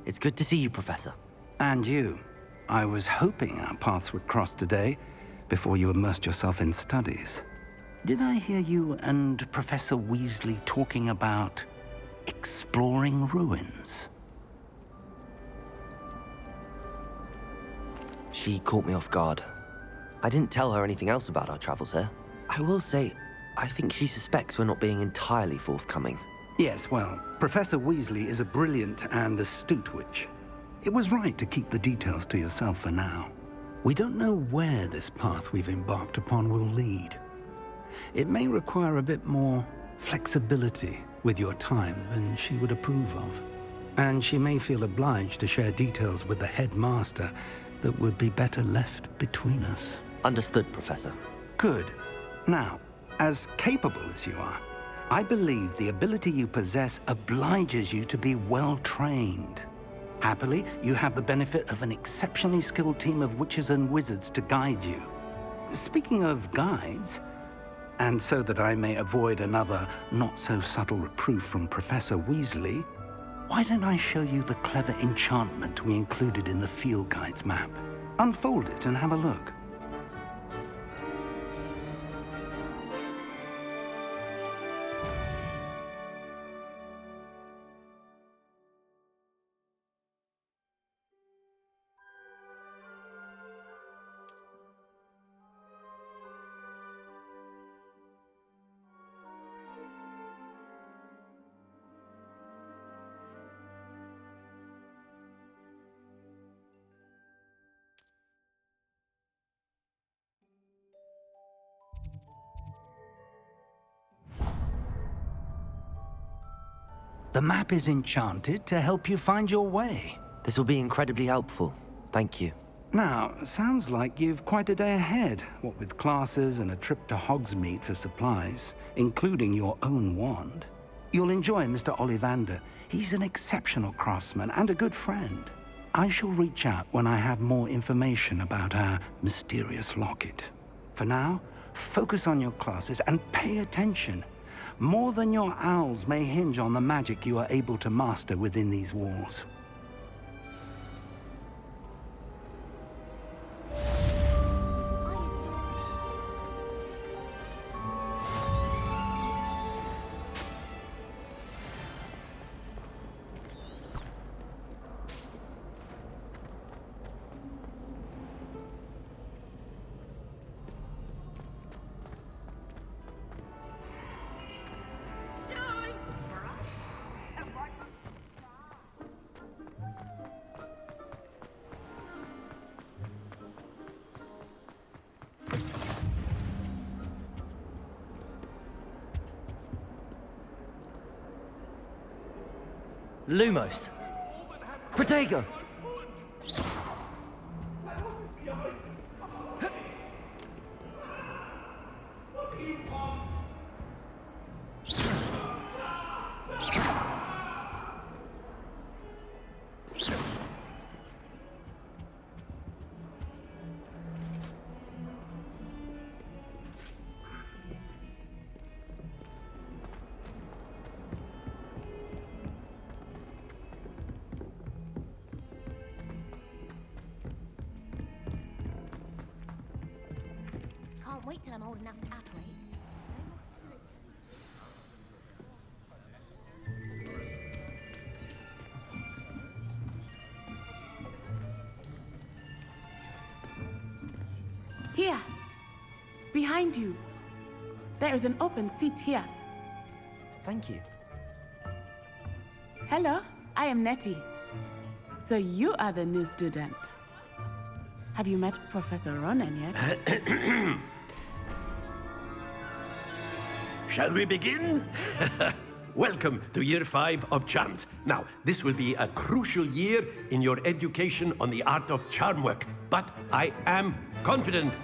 It's good to see you, Professor. And you. I was hoping our paths would cross today, before you immersed yourself in studies. Did I hear you and Professor Weasley talking about exploring ruins? She caught me off guard. I didn't tell her anything else about our travels here. I will say, I think she suspects we're not being entirely forthcoming. Yes, well, Professor Weasley is a brilliant and astute witch. It was right to keep the details to yourself for now. We don't know where this path we've embarked upon will lead. It may require a bit more flexibility with your time than she would approve of. And she may feel obliged to share details with the headmaster that would be better left between us. Understood, Professor. Good. Now, as capable as you are, I believe the ability you possess obliges you to be well-trained. Happily, you have the benefit of an exceptionally skilled team of witches and wizards to guide you. Speaking of guides, and so that I may avoid another not-so-subtle reproof from Professor Weasley, why don't I show you the clever enchantment we included in the field guide's map? Unfold it and have a look. The map is enchanted to help you find your way. This will be incredibly helpful. Thank you. Now, sounds like you've quite a day ahead, what with classes and a trip to Hogsmeade for supplies, including your own wand. You'll enjoy Mr. Ollivander. He's an exceptional craftsman and a good friend. I shall reach out when I have more information about our mysterious locket. For now, focus on your classes and pay attention. More than your owls may hinge on the magic you are able to master within these walls. Lumos! Protego! Can't wait till I'm old enough to operate. Here, behind you. There is an open seat here. Thank you. Hello, I am Nettie. So you are the new student. Have you met Professor Ronan yet? Shall we begin? Welcome to Year 5 of Charms. Now, this will be a crucial year in your education on the art of charm work, but I am confident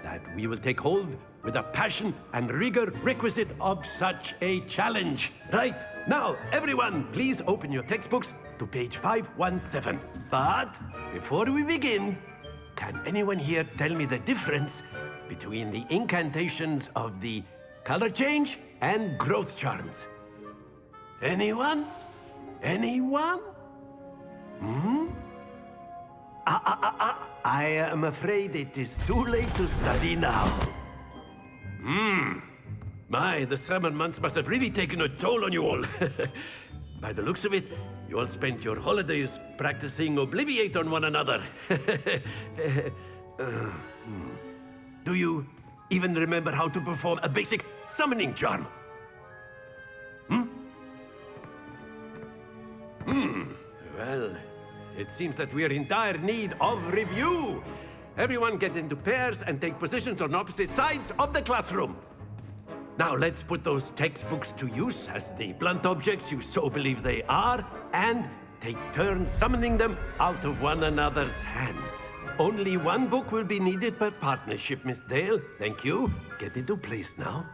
that we will take hold with the passion and rigor requisite of such a challenge. Right, now, everyone, please open your textbooks to page 517. But before we begin, can anyone here tell me the difference between the incantations of the color change and growth charms? Anyone? Anyone? I am afraid it is too late to study now. My, the summer months must have really taken a toll on you all. By the looks of it, you all spent your holidays practicing Obliviate on one another. Do you even remember how to perform a basic summoning charm? Well, it seems that we are in dire need of review. Everyone get into pairs and take positions on opposite sides of the classroom. Now let's put those textbooks to use as the blunt objects you so believe they are, and take turns summoning them out of one another's hands. Only one book will be needed per partnership, Miss Dale. Thank you. Get into place now.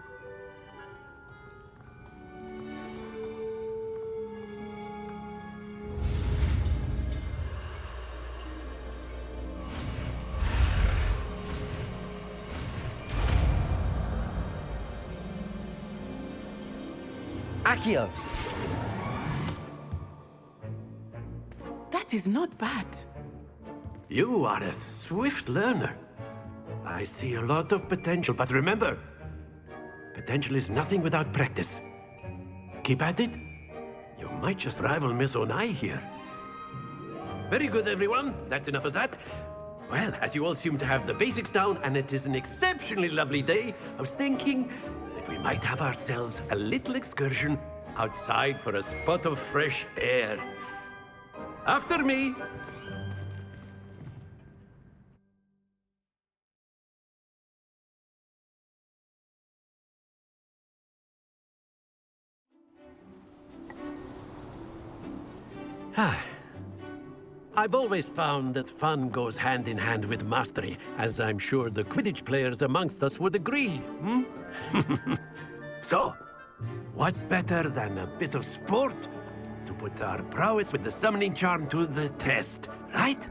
Accio! That is not bad. You are a swift learner. I see a lot of potential, but remember, potential is nothing without practice. Keep at it. You might just rival Miss Onai here. Very good, everyone. That's enough of that. Well, as you all seem to have the basics down, and it is an exceptionally lovely day, I was thinking that we might have ourselves a little excursion outside for a spot of fresh air. After me. I've always found that fun goes hand in hand with mastery, as I'm sure the Quidditch players amongst us would agree, So, what better than a bit of sport to put our prowess with the summoning charm to the test, right?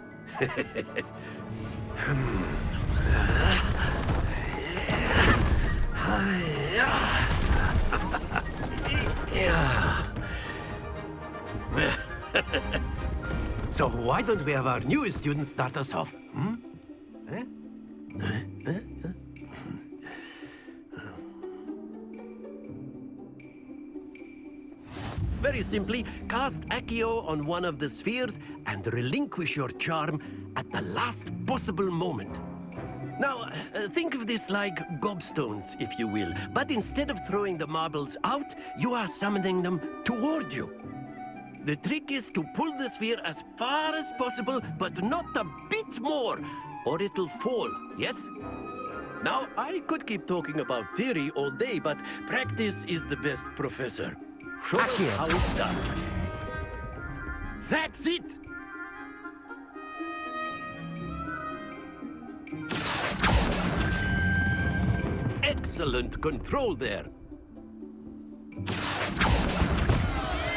So why don't we have our newest student start us off? Very simply, cast Accio on one of the spheres and relinquish your charm at the last possible moment. Now, think of this like gobstones, if you will. But instead of throwing the marbles out, you are summoning them toward you. The trick is to pull the sphere as far as possible, but not a bit more, or it'll fall, yes? Now, I could keep talking about theory all day, but practice is the best professor. Show us how it's done. That's it! Excellent control there.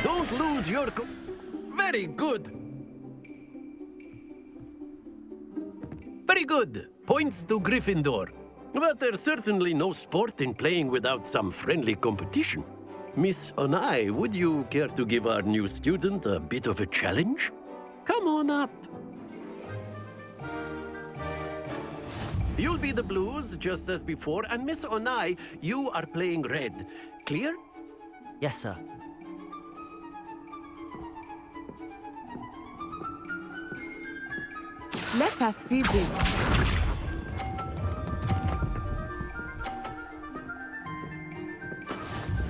Don't lose your Very good. Very good. Points to Gryffindor. But there's certainly no sport in playing without some friendly competition. Miss Onai, would you care to give our new student a bit of a challenge? Come on up. You'll be the blues, just as before, and Miss Onai, you are playing red. Clear? Yes, sir. Let us see this.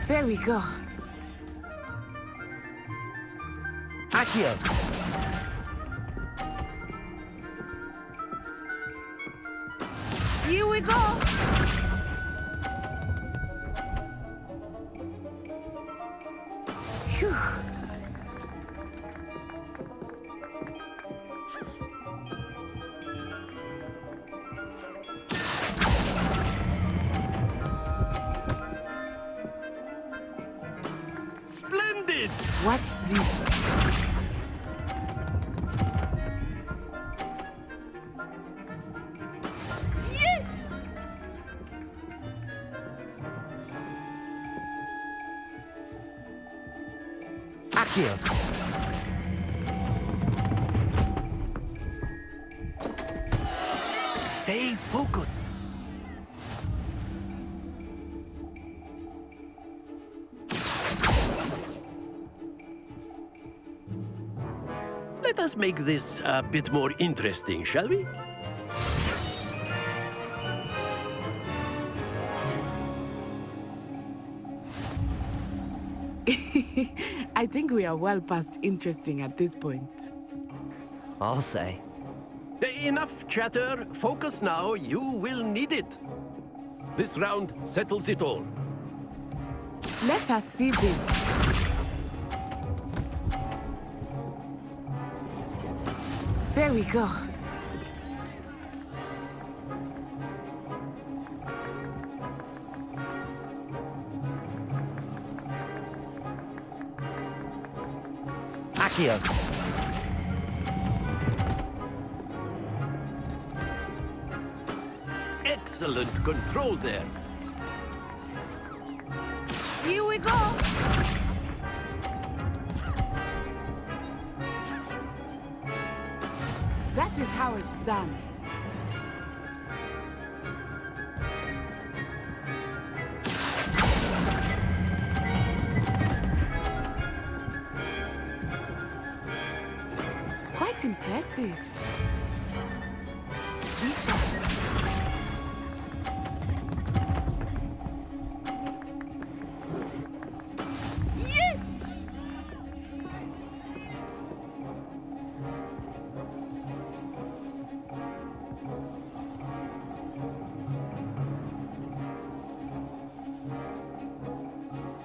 There we go. Accio! Here we go. Phew. Splendid! Watch this. Yes! Accio! let us make this a bit more interesting, shall we? I think we are well past interesting at this point. I'll say. Enough chatter. Focus now. You will need it. This round settles it all. Let us see this. There we go. Accio! Excellent control there. Here we go. That is how it's done. Quite impressive. Bishop. Yes!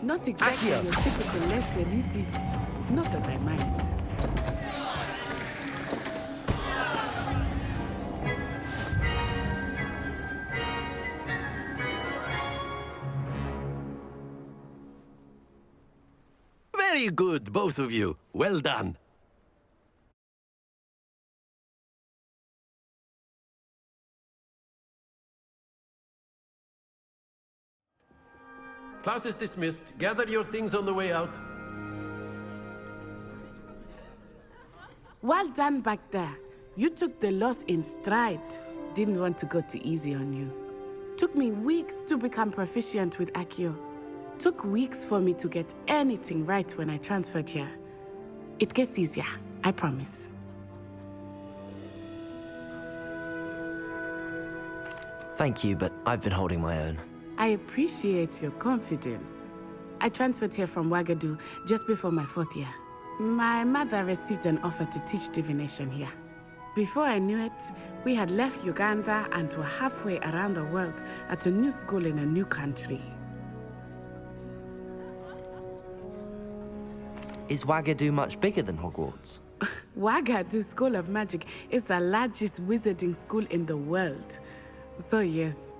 Not exactly Accio. your typical lesson, is it? Not that I mind. Very good, both of you. Well done. Class is dismissed. Gather your things on the way out. Well done back there. You took the loss in stride. Didn't want to go too easy on you. Took me weeks to become proficient with Accio. Took weeks for me to get anything right when I transferred here. It gets easier, I promise. Thank you, but I've been holding my own. I appreciate your confidence. I transferred here from Ouagadougou just before my 4th year. My mother received an offer to teach divination here. Before I knew it, we had left Uganda and were halfway around the world at a new school in a new country. Is Ouagadougou much bigger than Hogwarts? Ouagadougou School of Magic is the largest wizarding school in the world. So yes,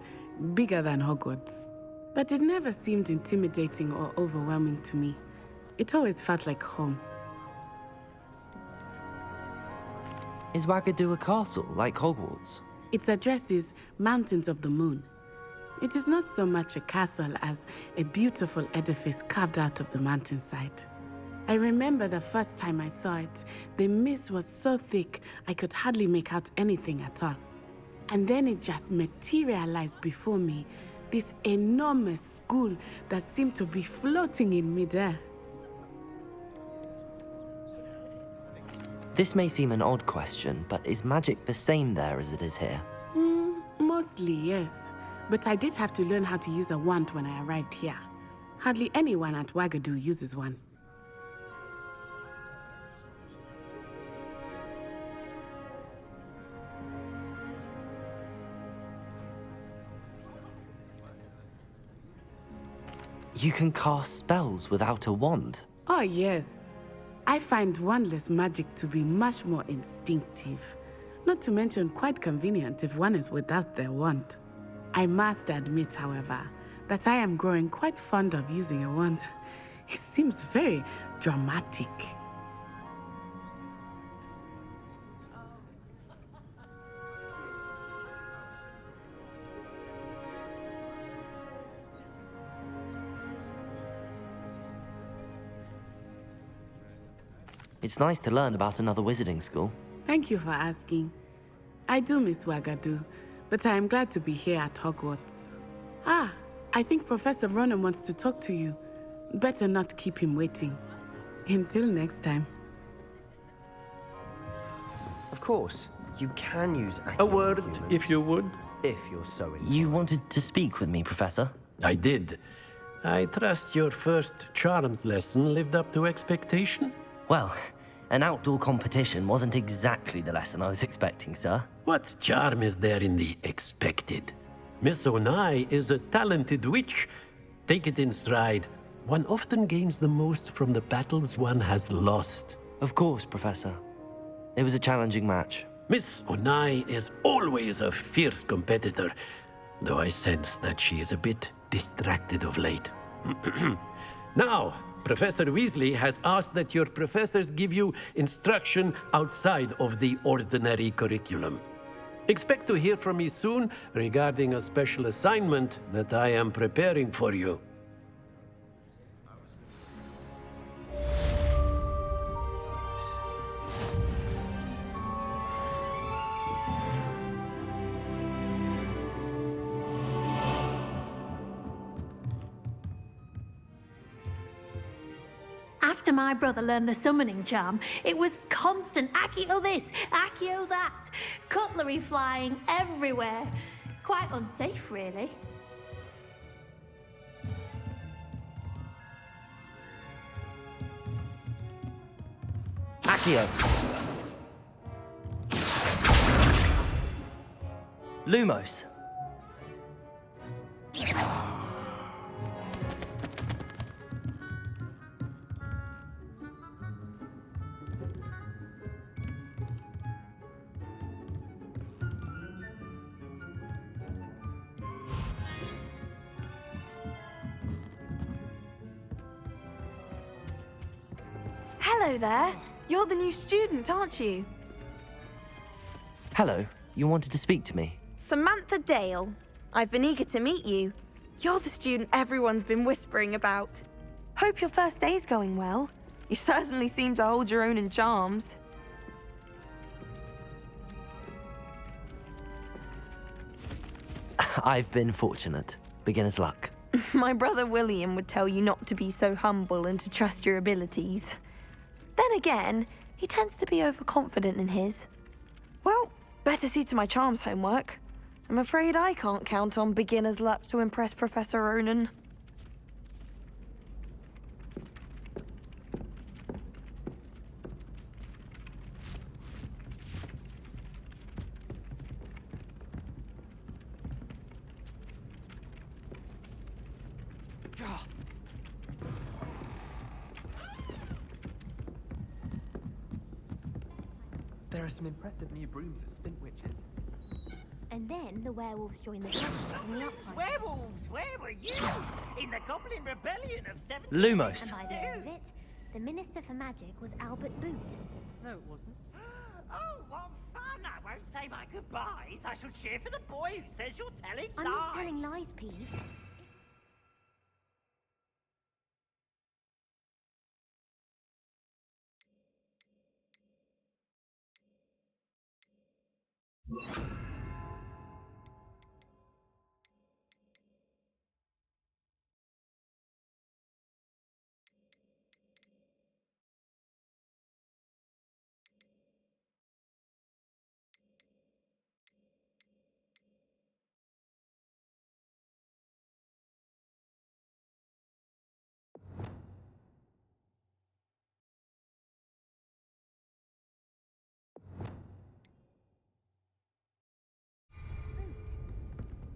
bigger than Hogwarts. But it never seemed intimidating or overwhelming to me. It always felt like home. Is Ouagadougou a castle, like Hogwarts? Its address is Mountains of the Moon. It is not so much a castle as a beautiful edifice carved out of the mountainside. I remember the first time I saw it, the mist was so thick I could hardly make out anything at all. And then it just materialized before me, this enormous school that seemed to be floating in midair. This may seem an odd question, but is magic the same there as it is here? Mostly, yes. But I did have to learn how to use a wand when I arrived here. Hardly anyone at Ouagadougou uses one. You can cast spells without a wand. Oh, yes. I find wandless magic to be much more instinctive. Not to mention quite convenient if one is without their wand. I must admit, however, that I am growing quite fond of using a wand. It seems very dramatic. It's nice to learn about another wizarding school. Thank you for asking. I do miss Ouagadougou, but I am glad to be here at Hogwarts. Ah, I think Professor Ronan wants to talk to you. Better not keep him waiting. Until next time. Of course, you can use A accurate word, humans, if you would. if you're so inclined. You wanted to speak with me, Professor? I did. I trust your first charms lesson lived up to expectation? Well, an outdoor competition wasn't exactly the lesson I was expecting, sir. What charm is there in the expected? Miss Onai is a talented witch. Take it in stride. One often gains the most from the battles one has lost. Of course, Professor. It was a challenging match. Miss Onai is always a fierce competitor, though I sense that she is a bit distracted of late. Now, Professor Weasley has asked that your professors give you instruction outside of the ordinary curriculum. Expect to hear from me soon regarding a special assignment that I am preparing for you. After my brother learned the summoning charm, it was constant Accio this, Accio that, cutlery flying everywhere. Quite unsafe, really. Accio! Lumos! Hello there. You're the new student, aren't you? Hello, you wanted to speak to me? Samantha Dale. I've been eager to meet you. You're the student everyone's been whispering about. Hope your first day's going well. You certainly seem to hold your own in charms. I've been fortunate. Beginner's luck. My brother William would tell you not to be so humble and to trust your abilities. Then again, he tends to be overconfident in his. Well, better see to my charms homework. I'm afraid I can't count on beginner's luck to impress Professor Ronan. There are some impressive new brooms at Spintwitches. And then the werewolves joined the goblins in the uprising. Werewolves, where were you? In the Goblin Rebellion of 7... Lumos! And by the end of it, the Minister for Magic was Albert Boot. No, it wasn't. Oh, what fun! I won't say my goodbyes. I shall cheer for the boy who says you're telling I'm lies. not telling lies, Peeves.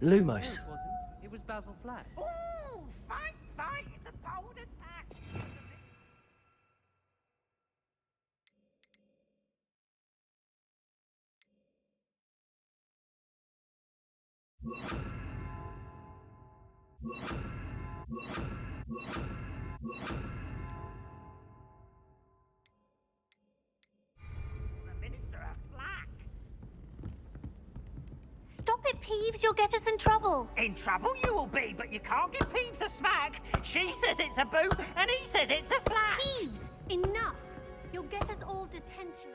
Lumos! It wasn't. It was Basil Flat. Ooh, fight, fight! It's a bold attack! The Minister of Black. Stop it, Peeves. You'll get us in trouble. In trouble you will be, but you can't give Peeves a smack. She says it's a boot, and he says it's a flat. Peeves, enough. You'll get us all detention.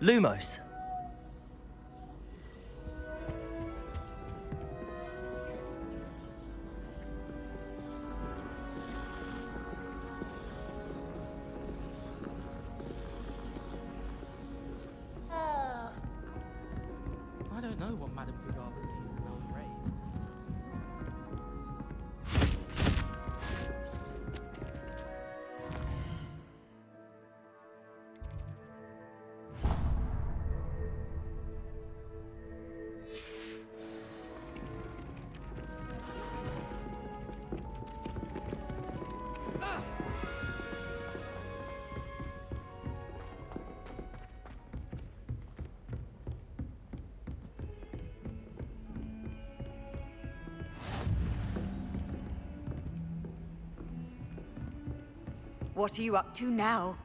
Lumos. I don't know what Madame Kugaba sees in Melon Raid. What are you up to now?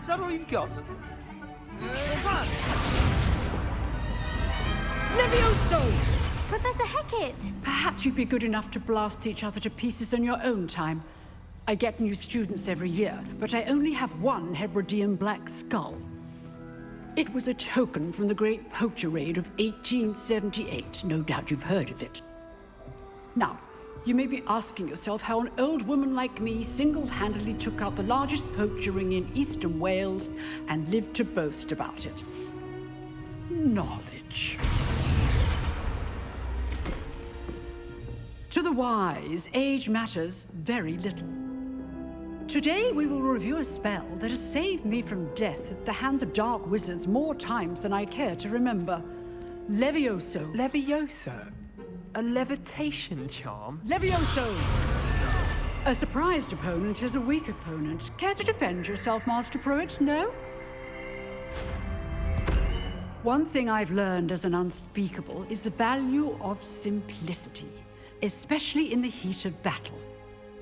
Is that all you've got? Levioso! Professor Hecat! Perhaps you'd be good enough to blast each other to pieces in your own time. I get new students every year, but I only have one Hebridean black skull. It was a token from the Great Poacher Raid of 1878. No doubt you've heard of it. Now, you may be asking yourself how an old woman like me single-handedly took out the largest poacher ring in eastern Wales and lived to boast about it. Knowledge. To the wise, age matters very little. Today we will review a spell that has saved me from death at the hands of dark wizards more times than I care to remember. Levioso. Levioso? A levitation charm? Levioso! A surprised opponent is a weak opponent. Care to defend yourself, Master Pruitt? No? One thing I've learned as an unspeakable is the value of simplicity, especially in the heat of battle.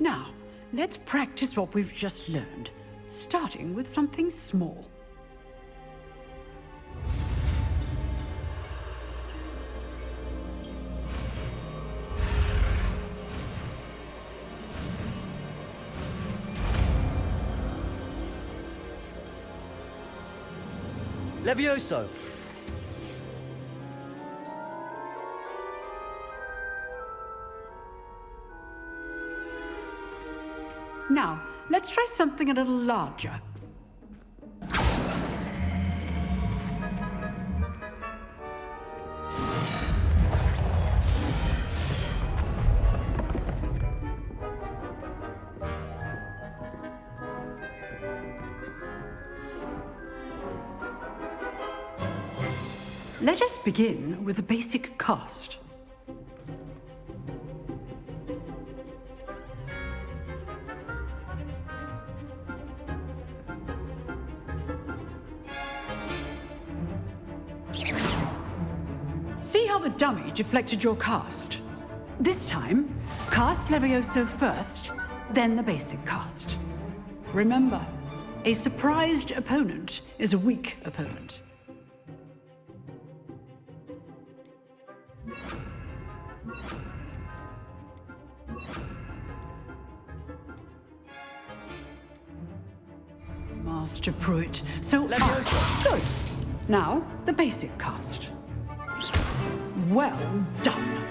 Now, let's practice what we've just learned, starting with something small. Levioso! Now, let's try something a little larger. Let us begin with the basic cast. See how the dummy deflected your cast? This time, cast Levioso first, then the basic cast. Remember, a surprised opponent is a weak opponent. Master Pruitt, so good. Now, the basic cast. Well done.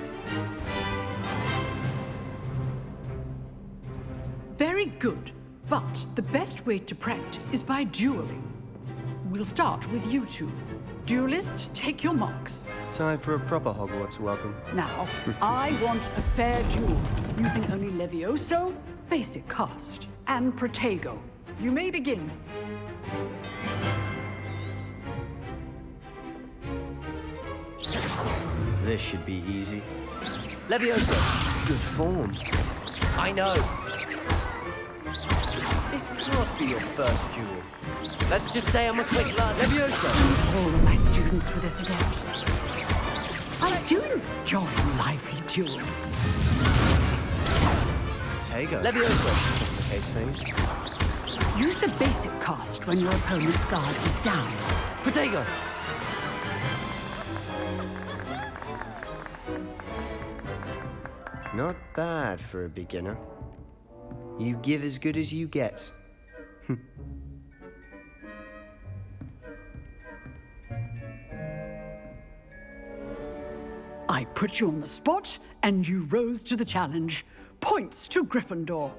Very good, but the best way to practice is by dueling. We'll start with you two. Duelists, take your marks. Time for a proper Hogwarts welcome. Now, I want a fair duel, using only Levioso, basic cast, and Protego. You may begin. This should be easy. Levioso! Good form. I know. This can't be your first duel. Let's just say I'm a quick learner. Levioso! All of my students for this event. I do enjoy a lively duel. Protego. Levioso! Case things. Use the basic cast when your opponent's guard is down. Protego! Not bad for a beginner. You give as good as you get. I put you on the spot, and you rose to the challenge. Points to Gryffindor.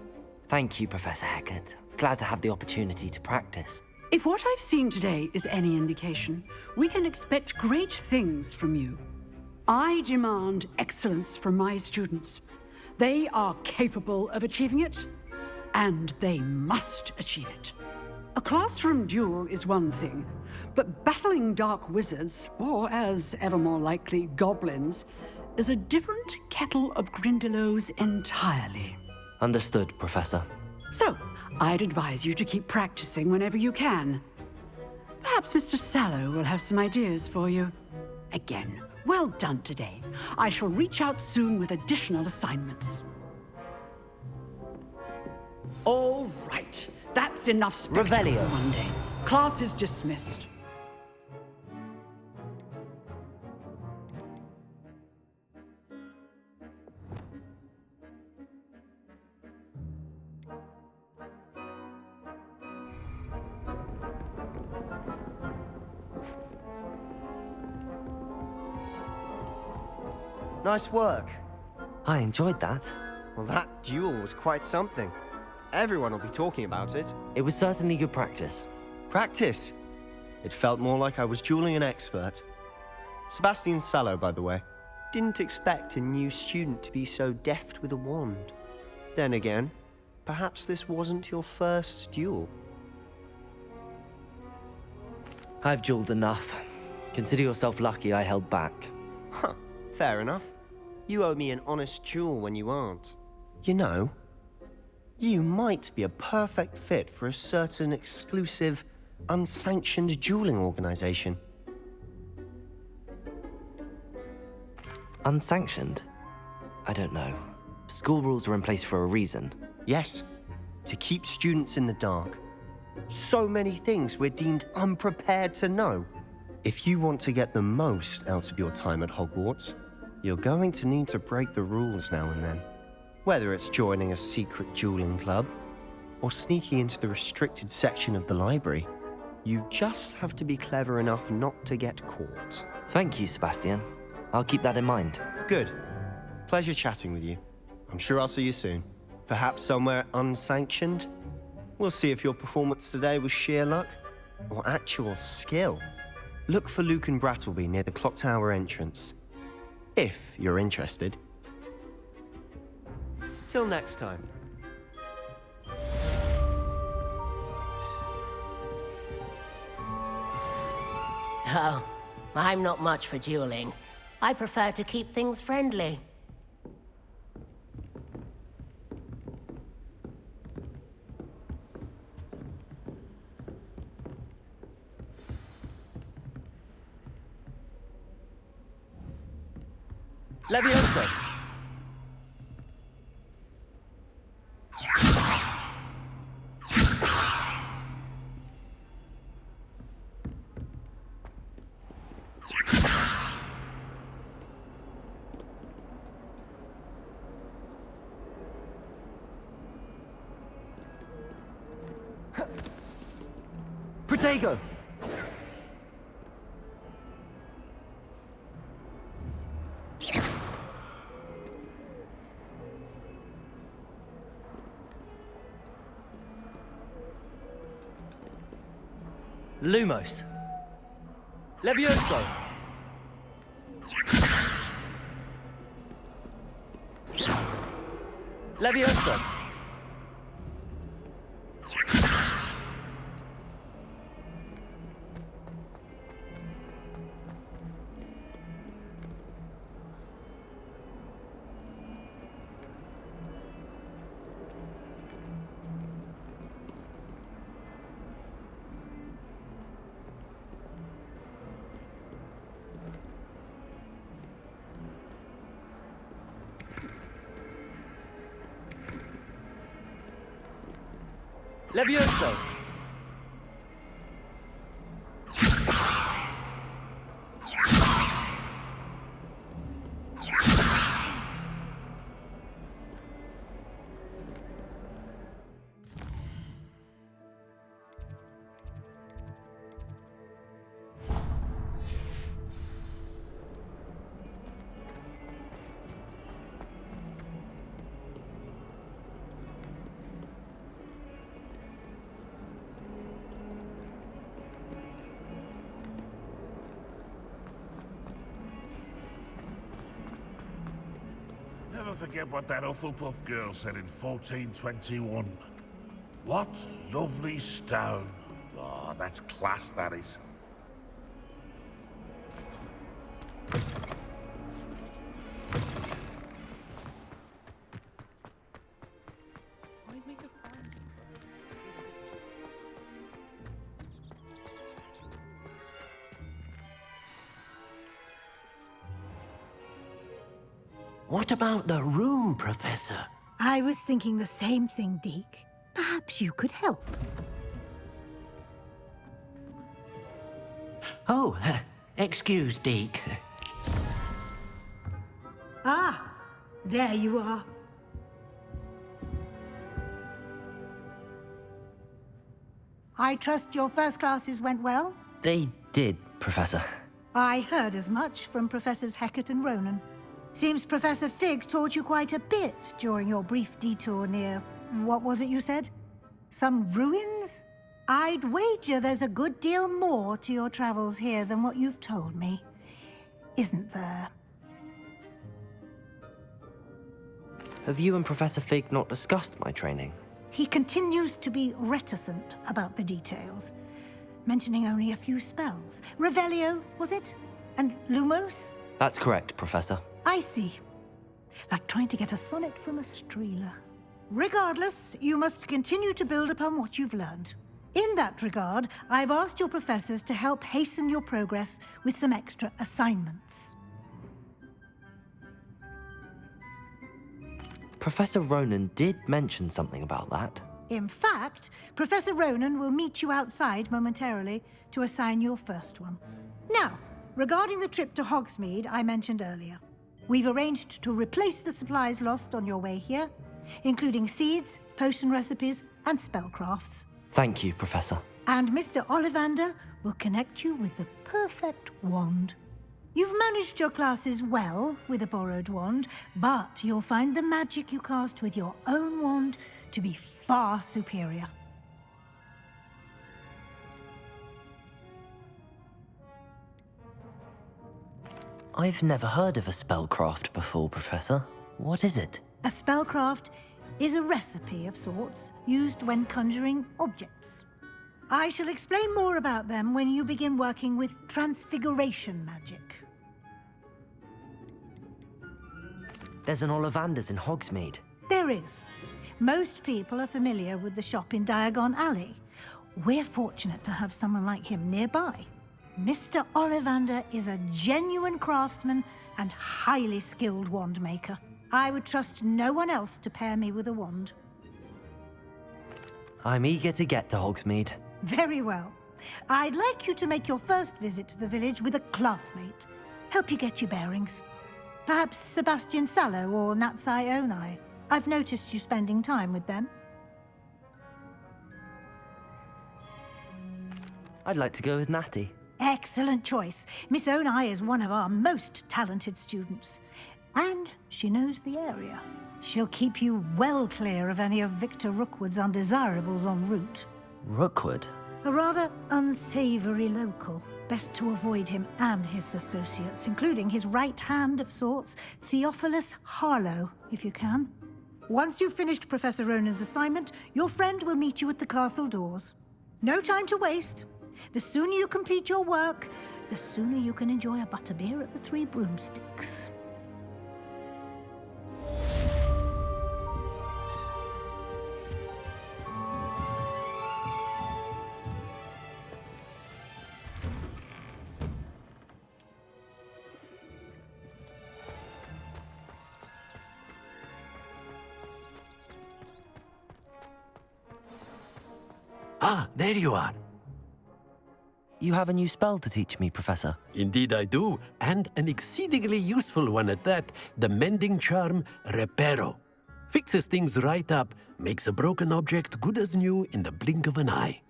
Thank you, Professor Hecat. Glad to have the opportunity to practice. If what I've seen today is any indication, we can expect great things from you. I demand excellence from my students. They are capable of achieving it, and they must achieve it. A classroom duel is one thing, but battling dark wizards, or as ever more likely, goblins, is a different kettle of Grindylows entirely. Understood, Professor. So, I'd advise you to keep practicing whenever you can. Perhaps Mr. Sallow will have some ideas for you. Again, well done today. I shall reach out soon with additional assignments. All right. That's enough spectacle Revelio. for one day. Class is dismissed. Nice work. I enjoyed that. Well, that duel was quite something. Everyone will be talking about it. It was certainly good practice. Practice. It felt more like I was dueling an expert. Sebastian Sallow, by the way. Didn't expect a new student to be so deft with a wand. Then again, perhaps this wasn't your first duel. I've dueled enough. Consider yourself lucky I held back. Huh, fair enough. You owe me an honest duel when you aren't. You know, you might be a perfect fit for a certain exclusive, unsanctioned dueling organization. Unsanctioned? I don't know. School rules are in place for a reason. Yes, to keep students in the dark. So many things we're deemed unprepared to know. If you want to get the most out of your time at Hogwarts, you're going to need to break the rules now and then. Whether it's joining a secret dueling club, or sneaking into the restricted section of the library, you just have to be clever enough not to get caught. Thank you, Sebastian. I'll keep that in mind. Good. Pleasure chatting with you. I'm sure I'll see you soon. Perhaps somewhere unsanctioned? We'll see if your performance today was sheer luck, or actual skill. Look for Luke and Brattleby near the clock tower entrance. If you're interested. Till next time. Oh, I'm not much for dueling. I prefer to keep things friendly. Levioso! Protego! Lumos. Levioso! Levioso! Levioso! Never forget what that Hufflepuff girl said in 1421. What lovely stone. Oh, that's class, that is. What about the room, Professor? I was thinking the same thing, Deke. Perhaps you could help. Oh, excuse, Deke. Ah, there you are. I trust your first classes went well? They did, Professor. I heard as much from Professors Hecat and Ronan. Seems Professor Fig taught you quite a bit during your brief detour near... what was it you said? Some ruins? I'd wager there's a good deal more to your travels here than what you've told me. Isn't there? Have you and Professor Fig not discussed my training? He continues to be reticent about the details, mentioning only a few spells. Revelio, was it? And Lumos? That's correct, Professor. I see. Like trying to get a sonnet from a streeler. Regardless, you must continue to build upon what you've learned. In that regard, I've asked your professors to help hasten your progress with some extra assignments. Professor Ronan did mention something about that. In fact, Professor Ronan will meet you outside momentarily to assign your first one. Now, regarding the trip to Hogsmeade I mentioned earlier, we've arranged to replace the supplies lost on your way here, including seeds, potion recipes, and spellcrafts. Thank you, Professor. And Mr. Ollivander will connect you with the perfect wand. You've managed your classes well with a borrowed wand, but you'll find the magic you cast with your own wand to be far superior. I've never heard of a spellcraft before, Professor. What is it? A spellcraft is a recipe of sorts used when conjuring objects. I shall explain more about them when you begin working with transfiguration magic. There's an Ollivander's in Hogsmeade. There is. Most people are familiar with the shop in Diagon Alley. We're fortunate to have someone like him nearby. Mr. Ollivander is a genuine craftsman and highly skilled wand maker. I would trust no one else to pair me with a wand. I'm eager to get to Hogsmeade. Very well. I'd like you to make your first visit to the village with a classmate. Help you get your bearings. Perhaps Sebastian Sallow or Natsai Onai. I've noticed you spending time with them. I'd like to go with Natty. Excellent choice. Miss Onai is one of our most talented students. And she knows the area. She'll keep you well clear of any of Victor Rookwood's undesirables en route. Rookwood? A rather unsavory local. Best to avoid him and his associates, including his right hand of sorts, Theophilus Harlow, if you can. Once you've finished Professor Ronan's assignment, your friend will meet you at the castle doors. No time to waste. The sooner you complete your work, the sooner you can enjoy a butterbeer at the Three Broomsticks. Ah, there you are. You have a new spell to teach me, Professor. Indeed I do, and an exceedingly useful one at that, the mending charm Reparo. Fixes things right up, makes a broken object good as new in the blink of an eye.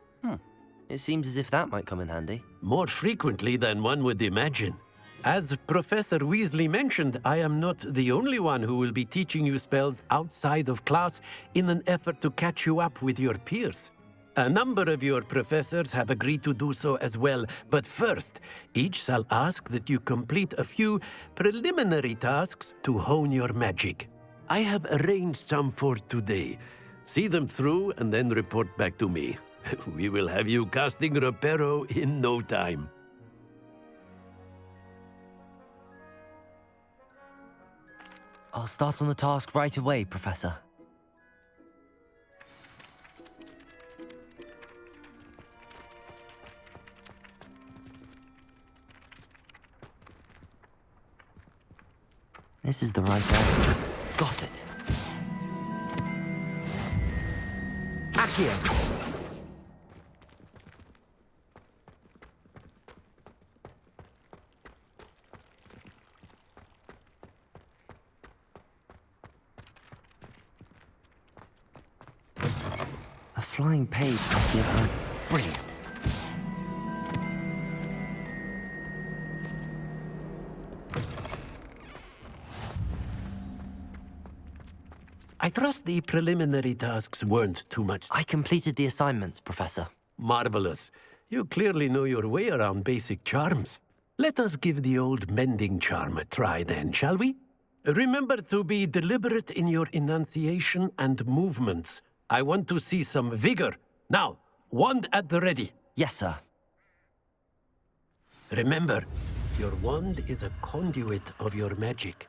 It seems as if that might come in handy. More frequently than one would imagine. As Professor Weasley mentioned, I am not the only one who will be teaching you spells outside of class in an effort to catch you up with your peers. A number of your professors have agreed to do so as well, but first, each shall ask that you complete a few preliminary tasks to hone your magic. I have arranged some for today. See them through and then report back to me. We will have you casting Reparo in no time. I'll start on the task right away, Professor. This is the right area. Got it. Accio! A flying page must be about. Brilliant. I trust the preliminary tasks weren't too much. I completed the assignments, Professor. Marvelous. You clearly know your way around basic charms. Let us give the old mending charm a try then, shall we? Remember to be deliberate in your enunciation and movements. I want to see some vigor. Now, wand at the ready. Yes, sir. Remember, your wand is a conduit of your magic.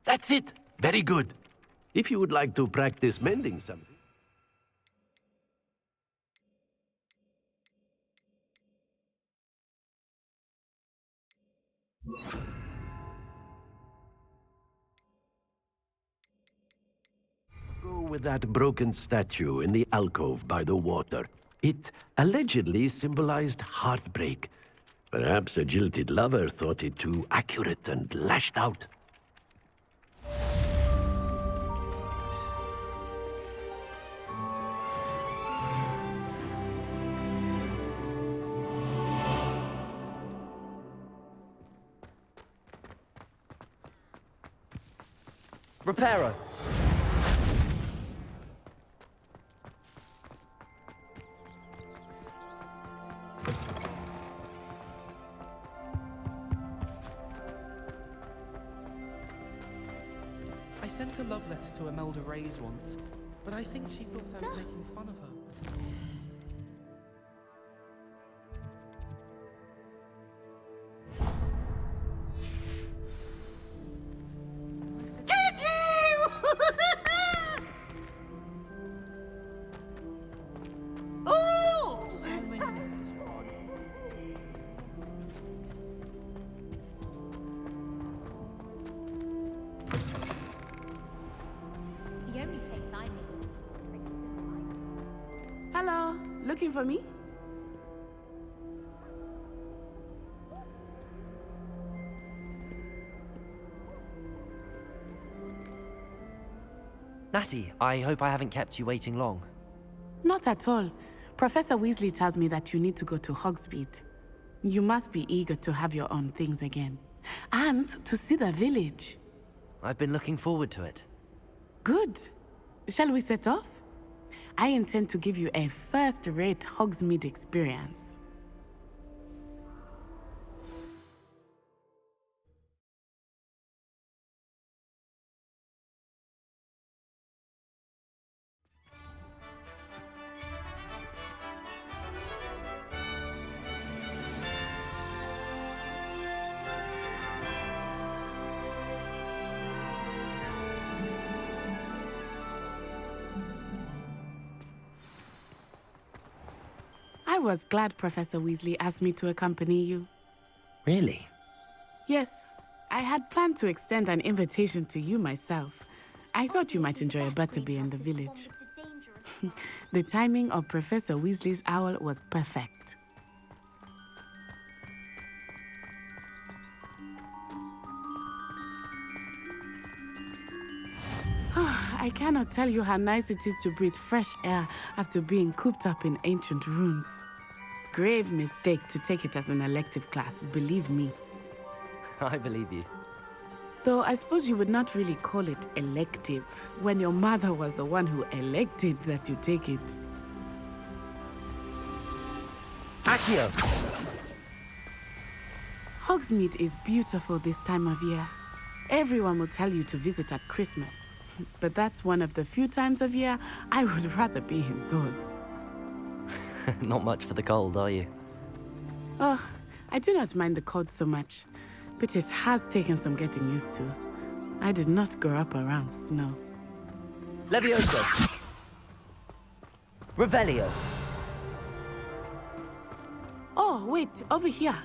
That's it! Very good. If you would like to practice mending something... Go with that broken statue in the alcove by the water. It allegedly symbolized heartbreak. Perhaps a jilted lover thought it too accurate and lashed out. Reparo. I sent a love letter to Imelda Reyes once, but I think she thought I was making fun of her. Hello, looking for me? Natty, I hope I haven't kept you waiting long. Not at all. Professor Weasley tells me that you need to go to Hogsmeade. You must be eager to have your own things again. And to see the village. I've been looking forward to it. Good. Shall we set off? I intend to give you a first-rate Hogsmeade experience. I was glad Professor Weasley asked me to accompany you. Really? Yes, I had planned to extend an invitation to you myself. I thought you might enjoy a butterbeer in the village. The timing of Professor Weasley's owl was perfect. I cannot tell you how nice it is to breathe fresh air after being cooped up in ancient ruins. Grave mistake to take it as an elective class, believe me. I believe you. Though I suppose you would not really call it elective when your mother was the one who elected that you take it. Accio! Hogsmeade is beautiful this time of year. Everyone will tell you to visit at Christmas. But that's one of the few times of year I would rather be indoors. Not much for the cold, are you? Oh, I do not mind the cold so much, but it has taken some getting used to. I did not grow up around snow. Levioso! Revelio! Oh, wait, over here.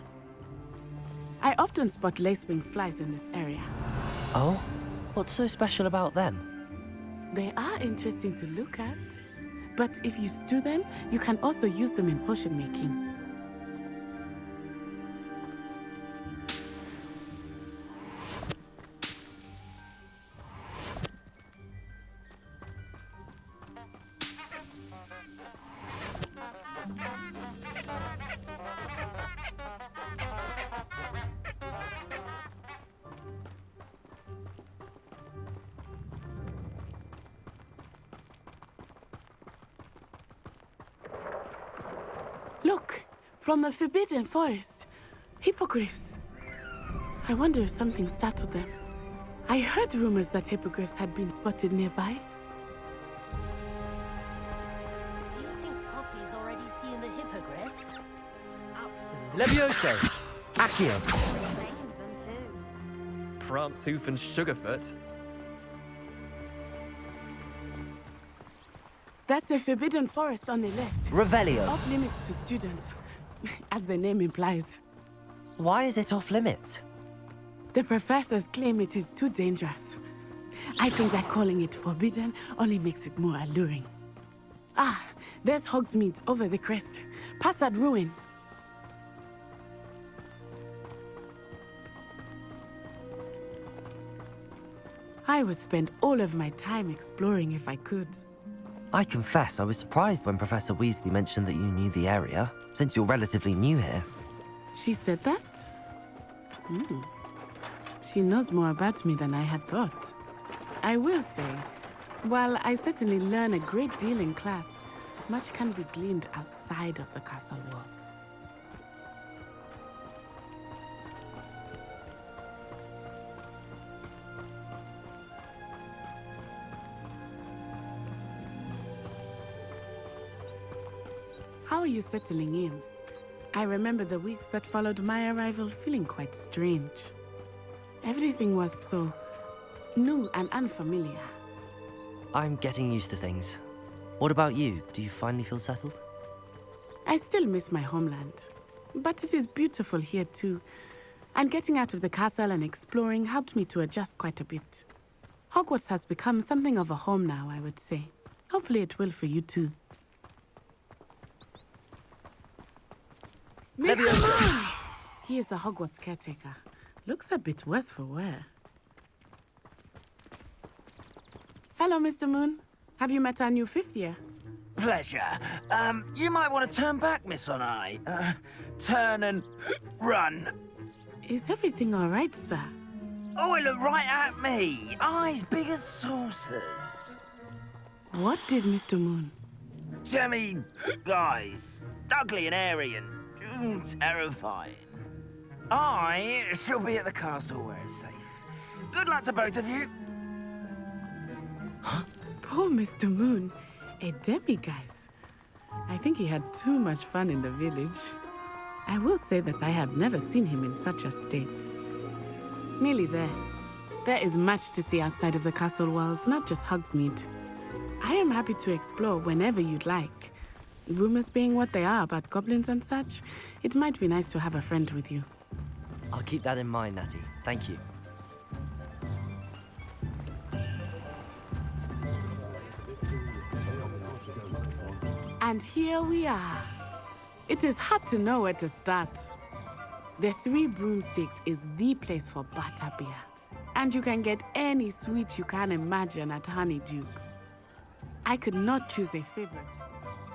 I often spot lacewing flies in this area. Oh? What's so special about them? They are interesting to look at. But if you stew them, you can also use them in potion making. Look, from the Forbidden Forest. Hippogriffs. I wonder if something startled them. I heard rumors that hippogriffs had been spotted nearby. Do you think Poppy's already seen the hippogriffs? Levioso! Accio! Prance, Hoof, and Sugarfoot. That's the Forbidden Forest on the left. Revelio! It's off limits to students, as the name implies. Why is it off limits? The professors claim it is too dangerous. I think that calling it forbidden only makes it more alluring. Ah, there's Hogsmeade over the crest. Past that ruin. I would spend all of my time exploring if I could. I confess I was surprised when Professor Weasley mentioned that you knew the area, since you're relatively new here. She said that? She knows more about me than I had thought. I will say, while I certainly learn a great deal in class, much can be gleaned outside of the castle walls. How are you settling in? I remember the weeks that followed my arrival feeling quite strange. Everything was so new and unfamiliar. I'm getting used to things. What about you? Do you finally feel settled? I still miss my homeland, but it is beautiful here too. And getting out of the castle and exploring helped me to adjust quite a bit. Hogwarts has become something of a home now, I would say. Hopefully it will for you too. Mr. He is the Hogwarts caretaker. Looks a bit worse for wear. Hello. Hello, Mr. Moon. Have you met our new fifth year? Pleasure. You might want to turn back, Miss Onai. Turn and run. Is everything all right, sir? Oh, it looked right at me. Eyes big as saucers. What did Mr. Moon? Jemmy, guys. Ugly and airy and terrifying. I shall be at the castle where it's safe. Good luck to both of you. Poor Mr. Moon. A demiguise. I think he had too much fun in the village. I will say that I have never seen him in such a state. Nearly there. There is much to see outside of the castle walls, not just Hogsmeade. I am happy to explore whenever you'd like. Rumors being what they are about goblins and such, it might be nice to have a friend with you. I'll keep that in mind, Natty. Thank you. And here we are. It is hard to know where to start. The Three Broomsticks is the place for butterbeer. And you can get any sweet you can imagine at Honeydukes. I could not choose a favorite.